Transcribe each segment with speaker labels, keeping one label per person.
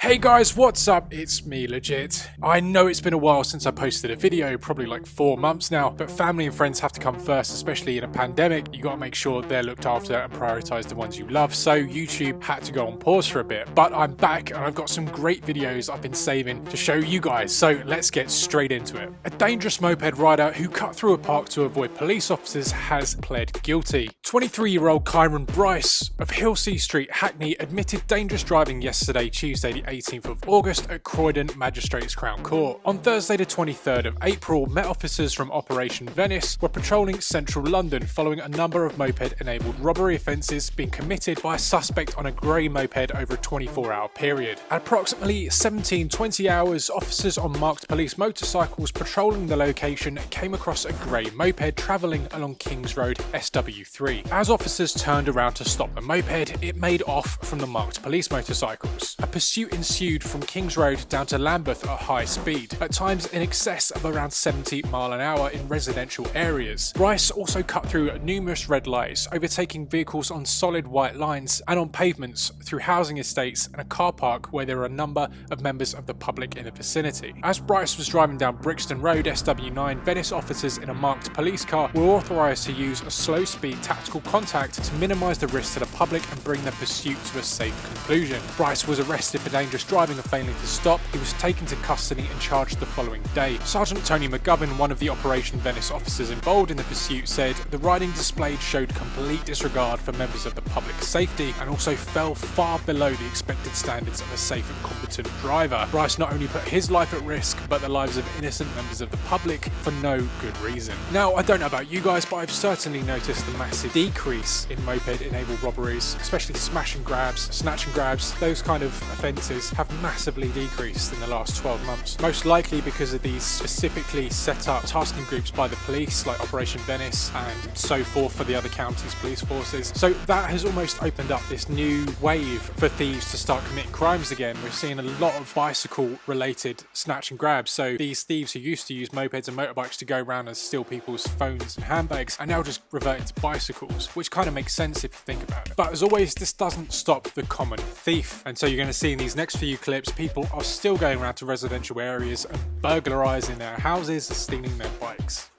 Speaker 1: Hey guys, what's up? It's me, Legit. I know it's been a while since I posted a video, probably like 4 months now, but family and friends have to come first, especially in a pandemic. You gotta make sure they're looked after and prioritize the ones you love, so YouTube had to go on pause for a bit. But I'm back and I've got some great videos I've been saving to show you guys, so let's get straight into it. A dangerous moped rider who cut through a park to avoid police officers has pled guilty. 23-year-old Kyron Bryce of Hilsea Street, Hackney, admitted dangerous driving yesterday, Tuesday the 18th of August at Croydon Magistrates Crown Court. On Thursday the 23rd of April, Met officers from Operation Venice were patrolling central London following a number of moped-enabled robbery offences being committed by a suspect on a grey moped over a 24-hour period. At approximately 17:20 hours, officers on marked police motorcycles patrolling the location came across a grey moped travelling along Kings Road SW3. As officers turned around to stop the moped, it made off from the marked police motorcycles. A pursuit ensued from Kings Road down to Lambeth at high speed, at times in excess of around 70 miles an hour in residential areas. Bryce also cut through numerous red lights, overtaking vehicles on solid white lines and on pavements, through housing estates and a car park where there are a number of members of the public in the vicinity. As Bryce was driving down Brixton Road SW9, Venice officers in a marked police car were authorised to use a slow speed tactical contact to minimise the risk to the public and bring the pursuit to a safe conclusion. Bryce was arrested for dangerous driving and failing to stop. He was taken to custody and charged the following day. Sergeant Tony McGovern, one of the Operation Venice officers involved in the pursuit, said the riding displayed showed complete disregard for members of the public's safety and also fell far below the expected standards of a safe and competent driver. Bryce not only put his life at risk, but the lives of innocent members of the public for no good reason. Now, I don't know about you guys, but I've certainly noticed a massive decrease in moped-enabled robberies, especially smash and grabs, snatch and grabs. Those kind of offences have massively decreased in the last 12 months, most likely because of these specifically set up tasking groups by the police like Operation Venice and so forth for the other counties' police forces. So that has almost opened up this new wave for thieves to start committing crimes again. We're seeing a lot of bicycle related snatch and grabs, so these thieves who used to use mopeds and motorbikes to go around and steal people's phones and handbags are now just reverting to bicycles, which kind of makes sense if you think about it. But as always, this doesn't stop the common thief, and so you're going to see in these next few clips people are still going around to residential areas and burglarising their houses and stealing their bikes.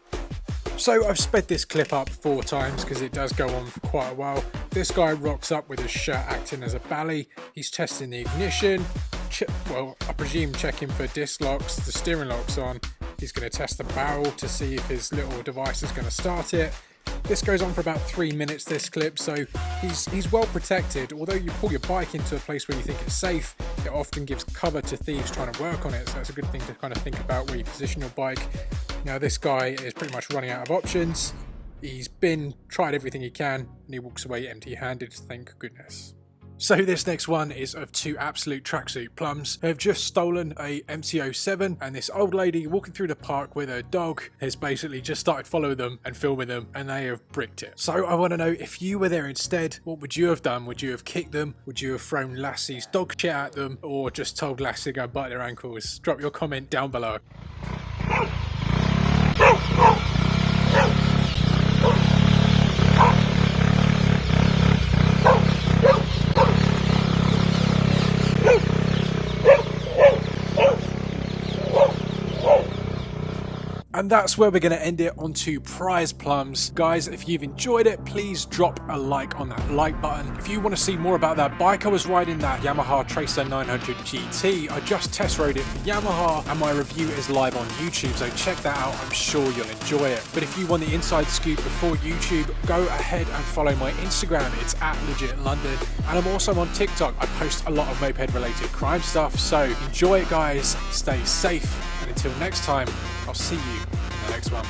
Speaker 1: So I've sped this clip up 4 times because it does go on for quite a while. This guy rocks up with his shirt acting as a bally. He's testing the ignition, I presume checking for disc locks. The steering lock's on. He's going to test the barrel to see if his little device is going to start it. This goes on for about 3 minutes, this clip, so he's well protected. Although you pull your bike into a place where you think it's safe, it often gives cover to thieves trying to work on it, so that's a good thing to kind of think about where you position your bike. Now this guy is pretty much running out of options. He's tried everything he can, and he walks away empty-handed, thank goodness. So this next one is of 2 absolute tracksuit plums who have just stolen a MT-07, and this old lady walking through the park with her dog has basically just started following them and filming them, and they have bricked it. So I want to know, if you were there instead, what would you have done? Would you have kicked them? Would you have thrown Lassie's dog shit at them? Or just told Lassie to go bite their ankles? Drop your comment down below. And that's where we're going to end it on 2 prize plums. Guys, if you've enjoyed it, please drop a like on that like button. If you want to see more about that bike I was riding, that Yamaha Tracer 900 GT, I just test rode it for Yamaha and my review is live on YouTube, so check that out. I'm sure you'll enjoy it. But if you want the inside scoop before YouTube, go ahead and follow my Instagram. It's @LegitLondon, and I'm also on TikTok. I post a lot of moped related crime stuff, so enjoy it guys, stay safe, and until next time, I'll see you in the next one.